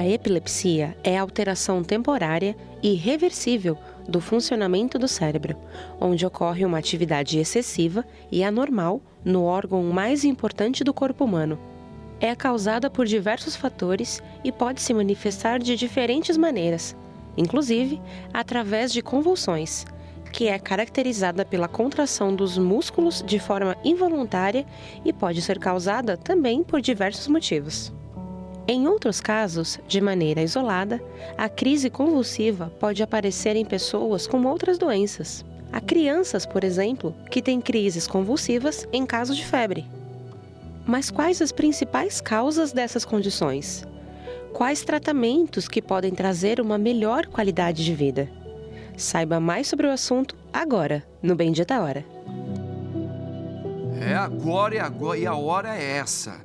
A epilepsia é a alteração temporária e reversível do funcionamento do cérebro, onde ocorre uma atividade excessiva e anormal no órgão mais importante do corpo humano. É causada por diversos fatores e pode se manifestar de diferentes maneiras, inclusive através de convulsões, que é caracterizada pela contração dos músculos de forma involuntária e pode ser causada também por diversos motivos. Em outros casos, de maneira isolada, a crise convulsiva pode aparecer em pessoas com outras doenças. Há crianças, por exemplo, que têm crises convulsivas em caso de febre. Mas quais as principais causas dessas condições? Quais tratamentos que podem trazer uma melhor qualidade de vida? Saiba mais sobre o assunto agora, no Bendita Hora. É agora e a hora é essa.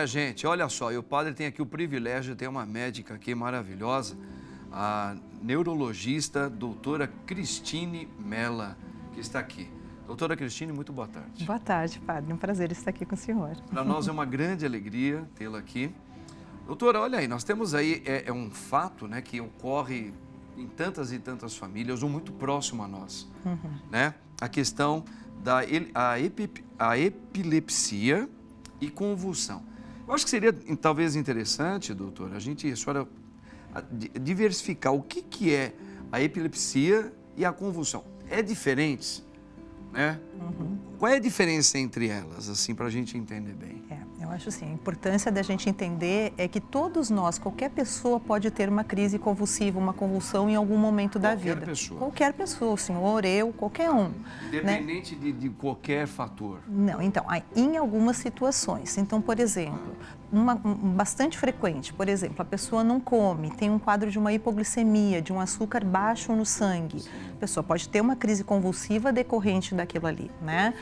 Gente, olha só, e o padre tem aqui o privilégio de ter uma médica aqui maravilhosa, a neurologista doutora Cristine Mella, que está aqui. Doutora Cristine, muito boa tarde. Boa tarde, padre. Um prazer estar aqui com o senhor. Para nós é uma grande alegria tê-la aqui. Doutora, olha aí, nós temos aí, um fato, né, que ocorre em tantas e tantas famílias, ou muito próximo a nós, né? A questão da epilepsia e convulsão. Eu acho que seria talvez interessante, doutora, a senhora diversificar o que é a epilepsia e a convulsão. É diferentes, né? Qual é a diferença entre elas, assim, para a gente entender bem? Eu acho assim, a importância da gente entender é que todos nós, qualquer pessoa pode ter uma crise convulsiva, uma convulsão em algum momento da vida. Qualquer pessoa, o senhor, eu, qualquer um. Independente, né? de qualquer fator. Não, então, em algumas situações. Então, por exemplo, bastante frequente, por exemplo, a pessoa não come, tem um quadro de uma hipoglicemia, de um açúcar baixo no sangue. A pessoa pode ter uma crise convulsiva decorrente daquilo ali, né?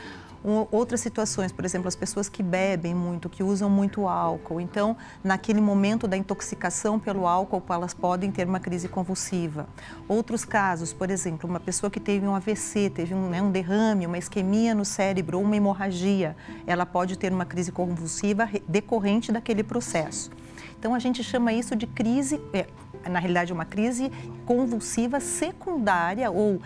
Outras situações, por exemplo, as pessoas que bebem muito, que usam muito álcool. Então, naquele momento da intoxicação pelo álcool, elas podem ter uma crise convulsiva. Outros casos, por exemplo, uma pessoa que teve um AVC, teve um derrame, uma isquemia no cérebro ou uma hemorragia, ela pode ter uma crise convulsiva decorrente daquele processo. Então, a gente chama isso de crise, na realidade, uma crise convulsiva secundária ou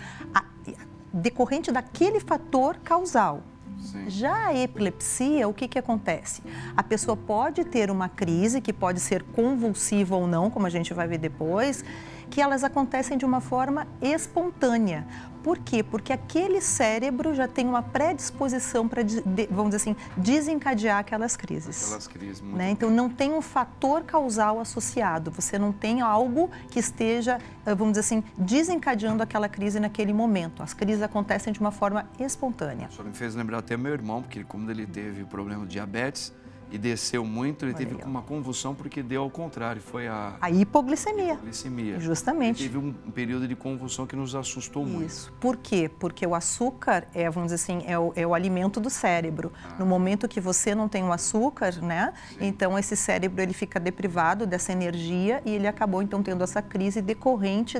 decorrente daquele fator causal. Sim. Já a epilepsia, o que acontece? A pessoa pode ter uma crise, que pode ser convulsiva ou não, como a gente vai ver depois, que elas acontecem de uma forma espontânea. Por quê? Porque aquele cérebro já tem uma predisposição para, vamos dizer assim, desencadear aquelas crises. Aquelas crises, muito né? Então, não tem um fator causal associado. Você não tem algo que esteja, vamos dizer assim, desencadeando aquela crise naquele momento. As crises acontecem de uma forma espontânea. O senhor me fez lembrar até meu irmão, porque como ele teve problema de diabetes e desceu muito, ele teve uma convulsão porque deu ao contrário, foi a hipoglicemia. Justamente. Ele teve um período de convulsão que nos assustou muito. Isso. Por quê? Porque o açúcar vamos dizer assim, é o alimento do cérebro. No momento que você não tem o açúcar, né? Sim. Então esse cérebro ele fica deprivado dessa energia e ele acabou então tendo essa crise decorrente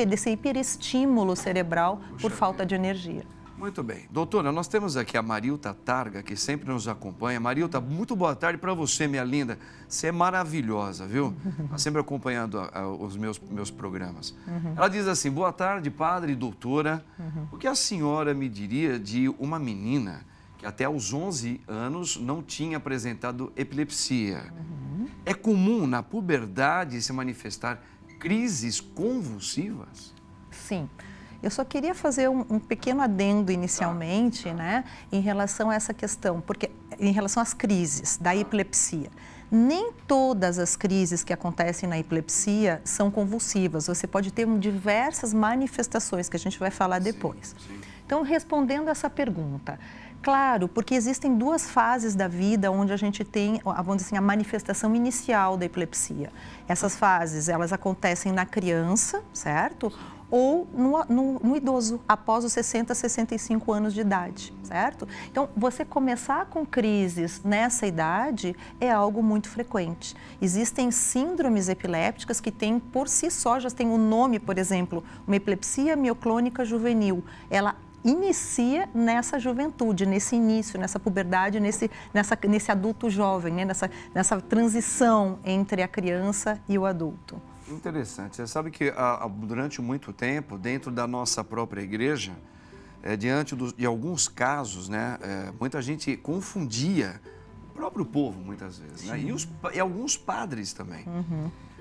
desse hiperestímulo cerebral por falta de energia. Muito bem. Doutora, nós temos aqui a Marilta Targa, que sempre nos acompanha. Marilta, muito boa tarde para você, minha linda. Você é maravilhosa, viu? Está sempre acompanhando os meus programas. Ela diz assim, boa tarde, padre e doutora. O que a senhora me diria de uma menina que até aos 11 anos não tinha apresentado epilepsia? É comum na puberdade se manifestar crises convulsivas? Sim. Eu só queria fazer um pequeno adendo inicialmente, né, em relação a essa questão, porque em relação às crises da epilepsia. Nem todas as crises que acontecem na epilepsia são convulsivas. Você pode ter diversas manifestações que a gente vai falar depois. Sim. Então, respondendo essa pergunta, claro, porque existem duas fases da vida onde a gente tem, vamos dizer assim, a manifestação inicial da epilepsia. Essas fases, elas acontecem na criança, certo? Ou no idoso, após os 60, 65 anos de idade, certo? Então, você começar com crises nessa idade é algo muito frequente. Existem síndromes epilépticas que por si só, já tem um nome, por exemplo, uma epilepsia mioclônica juvenil. Ela inicia nessa juventude, nesse início, nessa puberdade, nesse adulto jovem, né? nessa transição entre a criança e o adulto. Interessante. Você sabe que durante muito tempo, dentro da nossa própria igreja, diante de alguns casos, né, muita gente confundia o próprio povo, muitas vezes, né? E alguns padres também.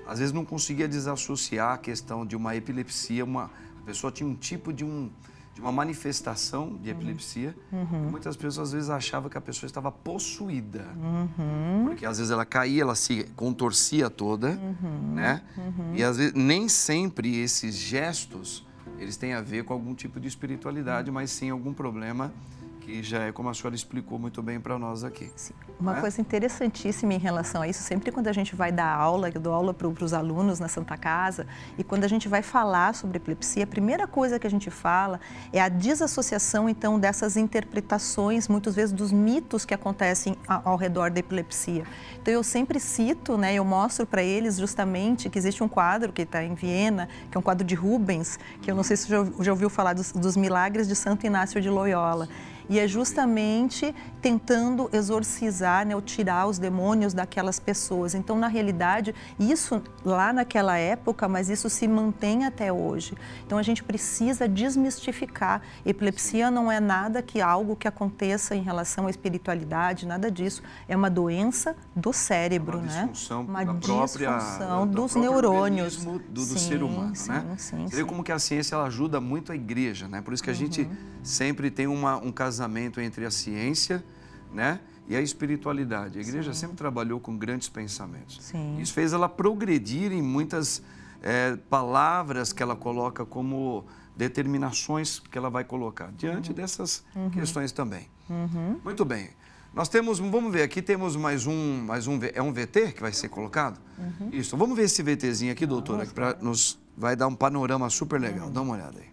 Às vezes não conseguia desassociar a questão de uma epilepsia, a pessoa tinha um tipo de uma manifestação de epilepsia, e muitas pessoas às vezes achavam que a pessoa estava possuída, porque às vezes ela caía, ela se contorcia toda, né? E às vezes nem sempre esses gestos eles têm a ver com algum tipo de espiritualidade, mas sim algum problema que já é como a senhora explicou muito bem para nós aqui. Sim. Uma coisa interessantíssima em relação a isso, sempre quando a gente vai dar aula, eu dou aula para os alunos na Santa Casa, e quando a gente vai falar sobre epilepsia, a primeira coisa que a gente fala é a desassociação, então, dessas interpretações, muitas vezes, dos mitos que acontecem ao redor da epilepsia. Então, eu sempre cito, né, eu mostro para eles justamente que existe um quadro que está em Viena, que é um quadro de Rubens, que eu não sei se você já ouviu falar dos milagres de Santo Inácio de Loyola. E é justamente tentando exorcizar, né, ou tirar os demônios daquelas pessoas. Então, na realidade, isso lá naquela época, mas isso se mantém até hoje. Então, a gente precisa desmistificar. Epilepsia não é nada que algo que aconteça em relação à espiritualidade, nada disso. É uma doença do cérebro, né? Uma disfunção dos neurônios do ser humano, né? Sim. Você vê como que a ciência ela ajuda muito a igreja, né? Por isso que a gente sempre tem um casamento entre a ciência, né, e a espiritualidade. A igreja sempre trabalhou com grandes pensamentos. Isso fez ela progredir em muitas palavras que ela coloca como determinações que ela vai colocar diante dessas questões também. Muito bem. Nós temos, vamos ver, aqui temos mais um, é um VT que vai ser colocado? Isso, vamos ver esse VTzinho aqui, doutora, que vai dar um panorama super legal. Dá uma olhada aí.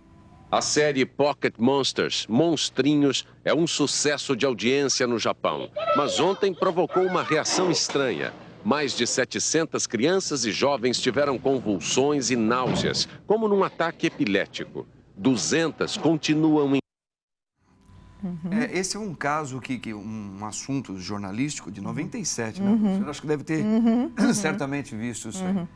A série Pocket Monsters, Monstrinhos, é um sucesso de audiência no Japão. Mas ontem provocou uma reação estranha. Mais de 700 crianças e jovens tiveram convulsões e náuseas, como num ataque epilético. 200 continuam em... Esse é um caso, um assunto jornalístico de 97, né? Eu acho que deve ter certamente visto isso aí.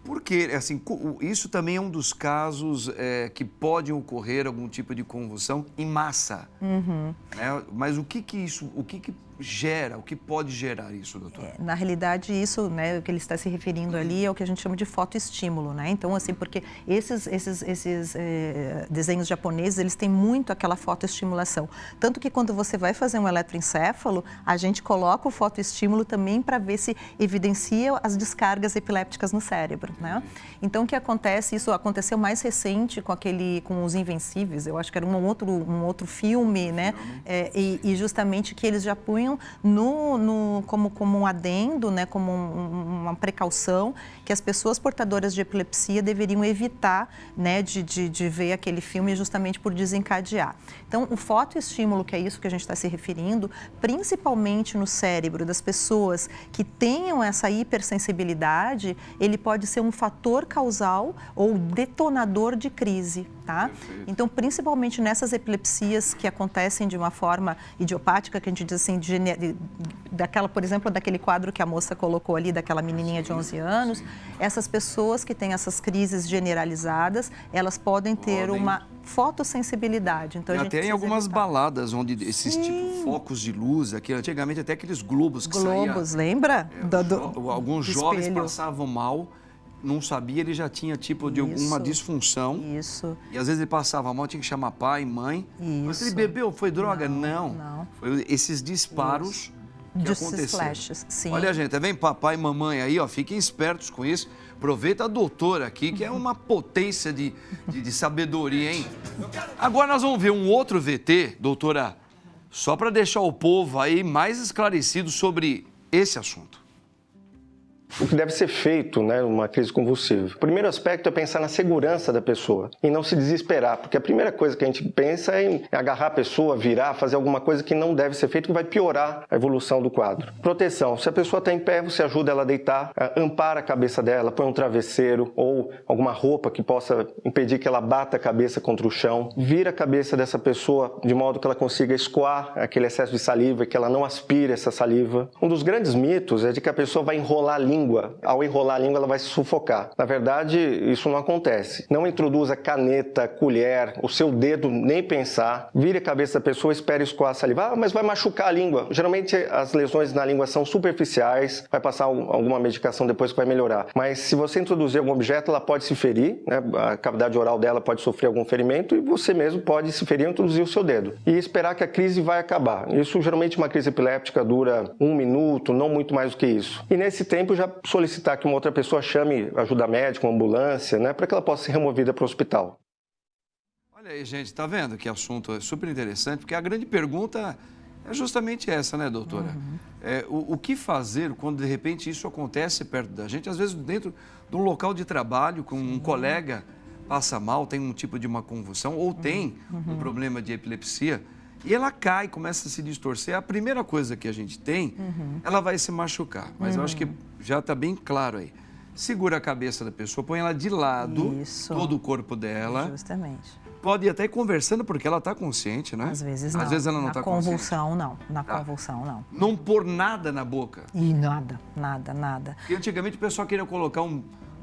Porque, assim, isso também é um dos casos que podem ocorrer algum tipo de convulsão em massa. Né? Mas o que gera, o que pode gerar isso, doutor? Na realidade, isso, né, o que ele está se referindo ali é o que a gente chama de fotoestímulo, né? Então, assim, porque esses desenhos japoneses, eles têm muito aquela fotoestimulação. Tanto que quando você vai fazer um eletroencéfalo, a gente coloca o fotoestímulo também para ver se evidencia as descargas epilépticas no cérebro, né? Então, o que acontece, isso aconteceu mais recente com Os Invencíveis, eu acho que era um outro filme, né? E justamente que eles já punham como um adendo, né, como uma precaução, que as pessoas portadoras de epilepsia deveriam evitar, né, de ver aquele filme justamente por desencadear. Então, o fotoestímulo, que é isso que a gente está se referindo, principalmente no cérebro das pessoas que tenham essa hipersensibilidade, ele pode ser um fator causal ou detonador de crise, tá? Então, principalmente nessas epilepsias que acontecem de uma forma idiopática, que a gente diz assim, por exemplo, daquele quadro que a moça colocou ali, daquela menininha de 11 anos, essas pessoas que têm essas crises generalizadas, elas podem ter uma fotossensibilidade. Então, até em algumas baladas onde esses tipo focos de luz, antigamente até aqueles globos que saíam. Globos, lembra? Alguns jovens passavam mal, não sabia, ele já tinha tipo de alguma disfunção. Isso. E às vezes ele passava mal, tinha que chamar pai, mãe. Isso. Mas ele bebeu, foi droga? Não. Foi esses disparos que aconteceram. Flashes, sim. Olha, gente, vem papai e mamãe aí, ó, fiquem espertos com isso. Aproveita a doutora aqui, que é uma potência de sabedoria, hein? Agora nós vamos ver um outro VT, doutora, só para deixar o povo aí mais esclarecido sobre esse assunto. O que deve ser feito, né, numa crise convulsiva? O primeiro aspecto é pensar na segurança da pessoa e não se desesperar, porque a primeira coisa que a gente pensa é em agarrar a pessoa, virar, fazer alguma coisa que não deve ser feito, que vai piorar a evolução do quadro. Proteção. Se a pessoa está em pé, você ajuda ela a deitar, ampara a cabeça dela, põe um travesseiro ou alguma roupa que possa impedir que ela bata a cabeça contra o chão. Vira a cabeça dessa pessoa de modo que ela consiga escoar aquele excesso de saliva e que ela não aspire essa saliva. Um dos grandes mitos é de que a pessoa vai enrolar a língua. Ao enrolar a língua, ela vai se sufocar. Na verdade, isso não acontece. Não introduza caneta, colher, o seu dedo, nem pensar. Vire a cabeça da pessoa, espere escoar a saliva. Mas vai machucar a língua. Geralmente, as lesões na língua são superficiais. Vai passar alguma medicação depois que vai melhorar. Mas se você introduzir algum objeto, ela pode se ferir, né? A cavidade oral dela pode sofrer algum ferimento e você mesmo pode se ferir e introduzir o seu dedo. E esperar que a crise vai acabar. Isso, geralmente, uma crise epiléptica dura 1 minuto, não muito mais do que isso. E nesse tempo, já solicitar que uma outra pessoa chame ajuda médica, uma ambulância, né, para que ela possa ser removida para o hospital. Olha aí, gente, tá vendo que assunto é super interessante, porque a grande pergunta é justamente essa, né, doutora? O que fazer quando, de repente, isso acontece perto da gente, às vezes dentro de um local de trabalho, com um colega passa mal, tem um tipo de uma convulsão, ou tem um problema de epilepsia, e ela cai, começa a se distorcer. A primeira coisa que a gente tem, ela vai se machucar. Mas eu acho que já está bem claro aí. Segura a cabeça da pessoa, põe ela de lado, todo o corpo dela. Justamente. Pode ir até ir conversando, porque ela está consciente, né? Às vezes não. Às vezes ela não está consciente. Convulsão, não. Na convulsão, não. Não pôr nada na boca. E nada. Porque antigamente o pessoal queria colocar um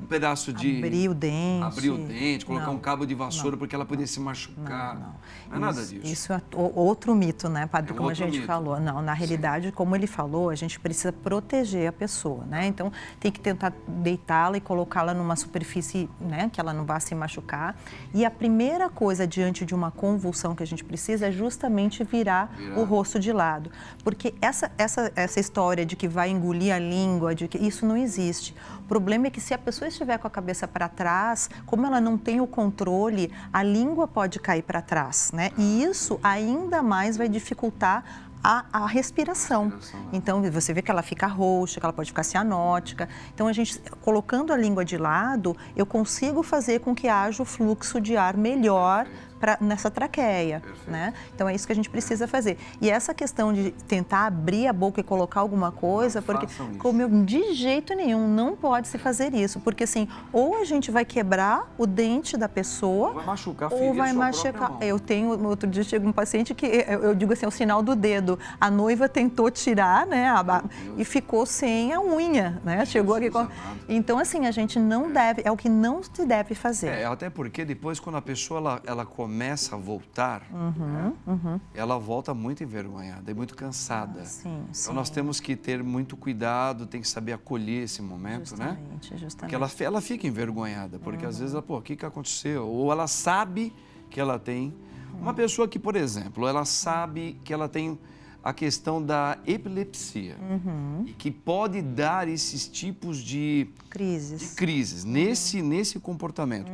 pedaço de... Abrir o dente. Colocar um cabo de vassoura, porque ela podia se machucar. Não é nada disso. Isso é outro mito, né, padre, como a gente falou. Não, na realidade, Sim. como ele falou, a gente precisa proteger a pessoa, né? Então, tem que tentar deitá-la e colocá-la numa superfície, né, que ela não vá se machucar. E a primeira coisa diante de uma convulsão que a gente precisa é justamente virar o rosto de lado. Porque essa história de que vai engolir a língua, de que isso não existe. O problema é que se a pessoa estiver com a cabeça para trás, como ela não tem o controle, a língua pode cair para trás, né? E isso ainda mais vai dificultar a respiração. Então, você vê que ela fica roxa, que ela pode ficar cianótica. Então, a gente, colocando a língua de lado, eu consigo fazer com que haja o fluxo de ar melhor nessa traqueia, né? Então, é isso que a gente precisa fazer. E essa questão de tentar abrir a boca e colocar alguma coisa, porque de jeito nenhum, não pode se fazer isso, porque assim, ou a gente vai quebrar o dente da pessoa, ou vai machucar, ou vai machucar. Eu tenho, outro dia chega um paciente que, eu digo assim, é o sinal do dedo. A noiva tentou tirar, né, e ficou sem a unha, né? Chegou aqui com... Então, assim, a gente não deve, é o que não se deve fazer. Até porque depois, quando a pessoa ela começa a voltar, né, ela volta muito envergonhada e muito cansada. Então, nós temos que ter muito cuidado, tem que saber acolher esse momento, né? Porque ela fica envergonhada, porque às vezes ela, o que aconteceu? Ou ela sabe que ela tem... Uma pessoa que, por exemplo, ela sabe que ela tem a questão da epilepsia e que pode dar esses tipos de crises nesse comportamento.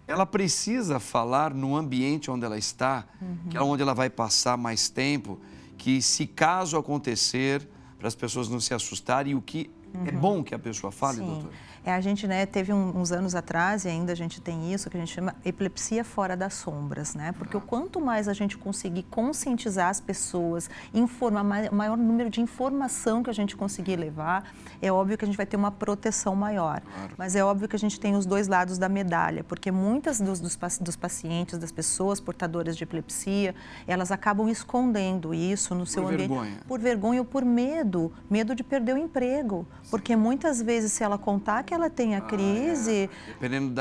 Ela precisa falar no ambiente onde ela está, que é onde ela vai passar mais tempo, que se caso acontecer, para as pessoas não se assustarem, e o que é bom que a pessoa fale, doutor. A gente, né, teve uns anos atrás, e ainda a gente tem isso, que a gente chama epilepsia fora das sombras, né? Porque o quanto mais a gente conseguir conscientizar as pessoas, informar, maior número de informação que a gente conseguir levar, é óbvio que a gente vai ter uma proteção maior. Mas é óbvio que a gente tem os dois lados da medalha, porque muitas dos pacientes, das pessoas portadoras de epilepsia, elas acabam escondendo isso no seu ambiente. Por vergonha ou por medo de perder o emprego. Porque muitas vezes, se ela contar que ela tem a crise... Dependendo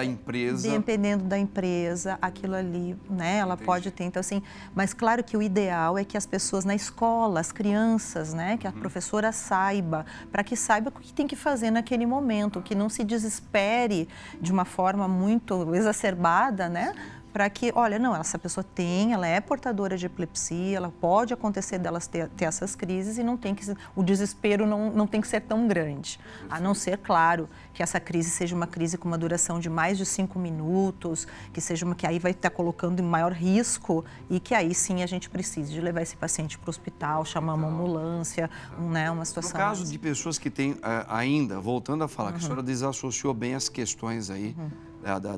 da empresa. Aquilo ali, né, ela pode ter. Então, assim, mas claro que o ideal é que as pessoas na escola, as crianças, né, que a professora saiba, para que saiba o que tem que fazer naquele momento, que não se desespere de uma forma muito exacerbada, né, para que, olha, não, essa pessoa ela é portadora de epilepsia, ela pode acontecer delas ter essas crises e o desespero não tem que ser tão grande. A não ser, claro, que essa crise seja uma crise com uma duração de mais de 5 minutos, que aí vai estar colocando em maior risco e que aí sim a gente precisa de levar esse paciente para o hospital, chamar uma ambulância, né, uma situação... No caso de pessoas que têm ainda, voltando a falar, que a senhora desassociou bem as questões aí,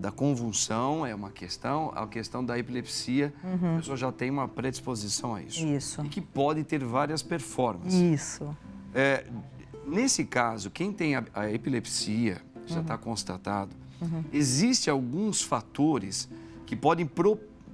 da convulsão é uma questão, a questão da epilepsia, a pessoa já tem uma predisposição a isso. Isso. E que pode ter várias performances. Isso. Nesse caso, quem tem a epilepsia, já está constatado, existem alguns fatores que podem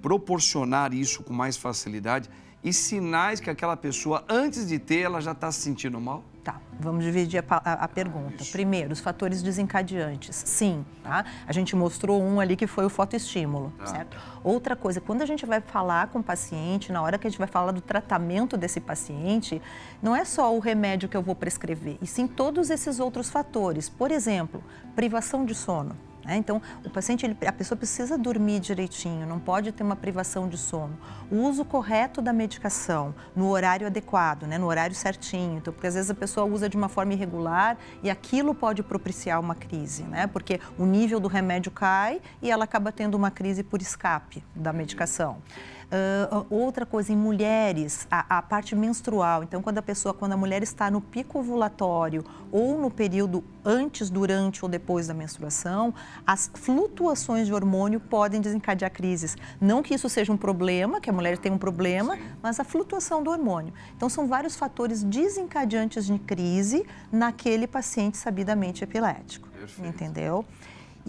proporcionar isso com mais facilidade e sinais que aquela pessoa, antes de ter, ela já está se sentindo mal? Tá, vamos dividir a pergunta. Primeiro, os fatores desencadeantes. Sim, tá? A gente mostrou um ali que foi o fotoestímulo, certo? Outra coisa, quando a gente vai falar com o paciente, na hora que a gente vai falar do tratamento desse paciente, não é só o remédio que eu vou prescrever, e sim todos esses outros fatores. Por exemplo, privação de sono. Então, a pessoa precisa dormir direitinho, não pode ter uma privação de sono. O uso correto da medicação, no horário adequado, né, no horário certinho. Então, porque às vezes a pessoa usa de uma forma irregular e aquilo pode propiciar uma crise, né? Porque o nível do remédio cai e ela acaba tendo uma crise por escape da medicação. Outra coisa, em mulheres, a parte menstrual. Então, quando a mulher está no pico ovulatório ou no período antes, durante ou depois da menstruação, as flutuações de hormônio podem desencadear crises. Não que isso seja um problema, que a mulher tem um problema, mas a flutuação do hormônio. Então, são vários fatores desencadeantes de crise naquele paciente sabidamente epilético. Perfeito. Entendeu?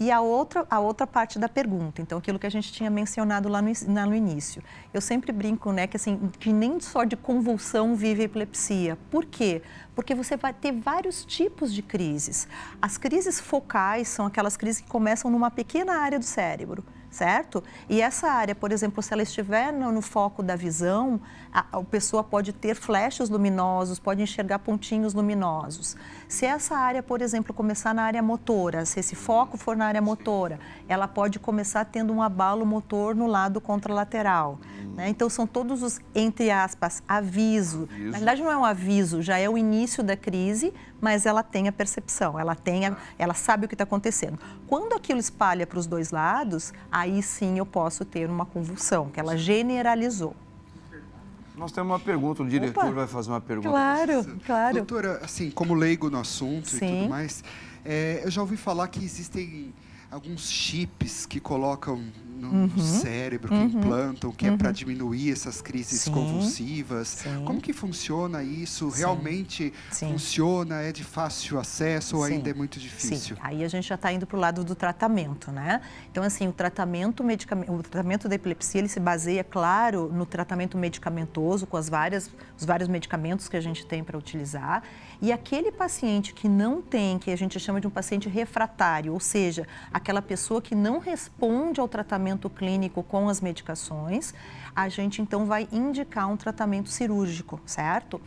E a outra parte da pergunta, então, aquilo que a gente tinha mencionado lá no início. Eu sempre brinco, né, que nem só de convulsão vive a epilepsia. Por quê? Porque você vai ter vários tipos de crises. As crises focais são aquelas crises que começam numa pequena área do cérebro, certo? E essa área, por exemplo, se ela estiver no foco da visão, a pessoa pode ter flashes luminosos, pode enxergar pontinhos luminosos. Se essa área, por exemplo, começar na área motora, se esse foco for na área motora, ela pode começar tendo um abalo motor no lado contralateral. Né? Então, são todos os, entre aspas, aviso. Na verdade, não é um aviso, já é o início da crise, mas ela tem a percepção, ela sabe o que está acontecendo. Quando aquilo espalha para os dois lados, aí sim eu posso ter uma convulsão, que ela generalizou. Nós temos uma pergunta, o diretor vai fazer uma pergunta. Claro. Doutora, assim, como leigo no assunto Sim. e tudo mais, eu já ouvi falar que existem alguns chips que colocam no cérebro, que implantam, que é para diminuir essas crises convulsivas. Sim. Como que funciona isso? Realmente funciona? É de fácil acesso ou ainda é muito difícil? Sim, aí a gente já está indo para o lado do tratamento, né? Então, assim, o tratamento da epilepsia, ele se baseia, claro, no tratamento medicamentoso, com os vários medicamentos que a gente tem para utilizar. E aquele paciente que não tem, que a gente chama de um paciente refratário, ou seja, aquela pessoa que não responde ao tratamento clínico com as medicações, a gente então vai indicar um tratamento cirúrgico, certo?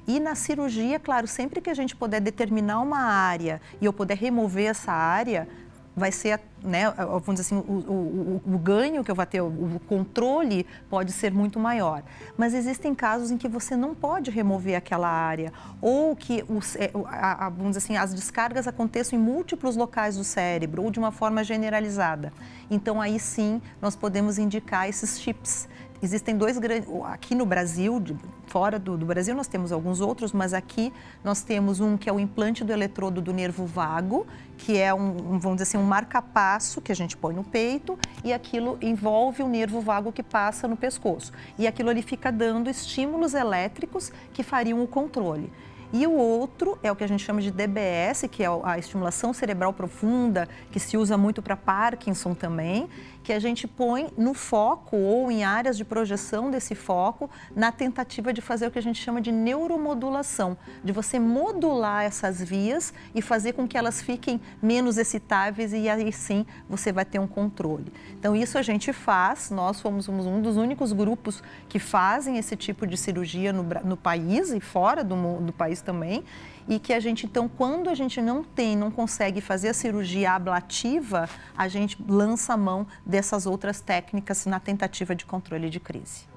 E na cirurgia, claro, sempre que a gente puder determinar uma área e eu puder remover essa área, vai ser, né, vamos dizer assim, o ganho que eu vou ter, o controle pode ser muito maior. Mas existem casos em que você não pode remover aquela área ou que, vamos dizer assim, as descargas aconteçam em múltiplos locais do cérebro ou de uma forma generalizada. Então, aí sim, nós podemos indicar esses chips. Existem dois grandes, aqui no Brasil, fora do Brasil nós temos alguns outros, mas aqui nós temos um que é o implante do eletrodo do nervo vago, que é vamos dizer assim, um marca-passo que a gente põe no peito e aquilo envolve o nervo vago que passa no pescoço. E aquilo ali fica dando estímulos elétricos que fariam o controle. E o outro é o que a gente chama de DBS, que é a estimulação cerebral profunda, que se usa muito para Parkinson também, que a gente põe no foco ou em áreas de projeção desse foco, na tentativa de fazer o que a gente chama de neuromodulação, de você modular essas vias e fazer com que elas fiquem menos excitáveis e aí sim você vai ter um controle. Então isso a gente faz, nós somos um dos únicos grupos que fazem esse tipo de cirurgia no país e fora do país também, e que a gente, então, quando a gente não consegue fazer a cirurgia ablativa, a gente lança a mão dessas outras técnicas na tentativa de controle de crise.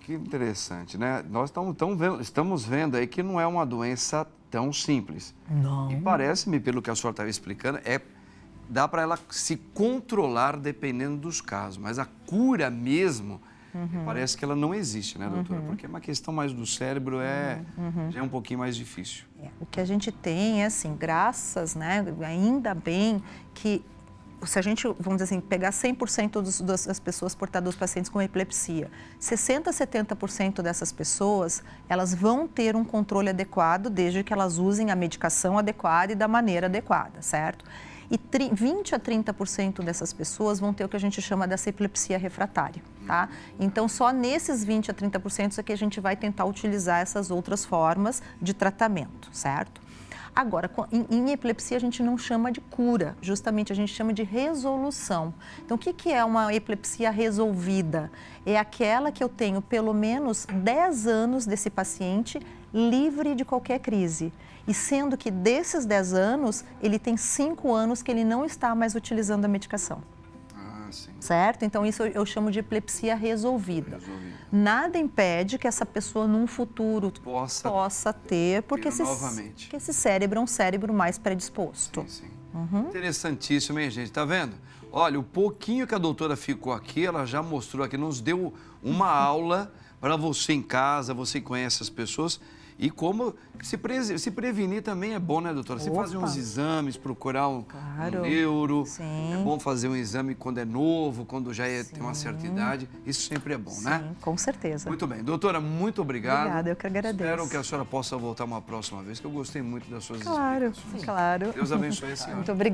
Que interessante, né? Nós estamos vendo aí que não é uma doença tão simples. Não. E parece-me, pelo que a senhora estava explicando, dá para ela se controlar dependendo dos casos, mas a cura mesmo, parece que ela não existe, né, doutora? Porque é uma questão mais do cérebro, já é um pouquinho mais difícil. O que a gente tem é assim, graças, né, ainda bem que se a gente, vamos dizer assim, pegar 100% das pessoas portadoras, dos pacientes com epilepsia, 60% a 70% dessas pessoas, elas vão ter um controle adequado desde que elas usem a medicação adequada e da maneira adequada, certo? E 20% a 30% dessas pessoas vão ter o que a gente chama dessa epilepsia refratária, tá? Então, só nesses 20% a 30% é que a gente vai tentar utilizar essas outras formas de tratamento, certo? Agora, em epilepsia a gente não chama de cura, justamente a gente chama de resolução. Então, o que é uma epilepsia resolvida? É aquela que eu tenho pelo menos 10 anos desse paciente livre de qualquer crise. E sendo que desses 10 anos, ele tem 5 anos que ele não está mais utilizando a medicação. Sim. Certo? Então, isso eu chamo de epilepsia resolvida. Nada impede que essa pessoa, num futuro, possa ter, porque esse cérebro é um cérebro mais predisposto. Sim, sim. Interessantíssimo, hein, gente? Tá vendo? Olha, o pouquinho que a doutora ficou aqui, ela já mostrou aqui, nos deu uma aula para você em casa, você conhece as pessoas. E como se prevenir também é bom, né, doutora? Você fazer uns exames, procurar um neuro. Sim. É bom fazer um exame quando é novo, quando já tem uma certa idade. Isso sempre é bom, né? Sim, com certeza. Muito bem. Doutora, muito obrigado. Obrigada, eu que agradeço. Espero que a senhora possa voltar uma próxima vez, que eu gostei muito das suas explicações. Claro. Deus abençoe a senhora. Muito obrigada.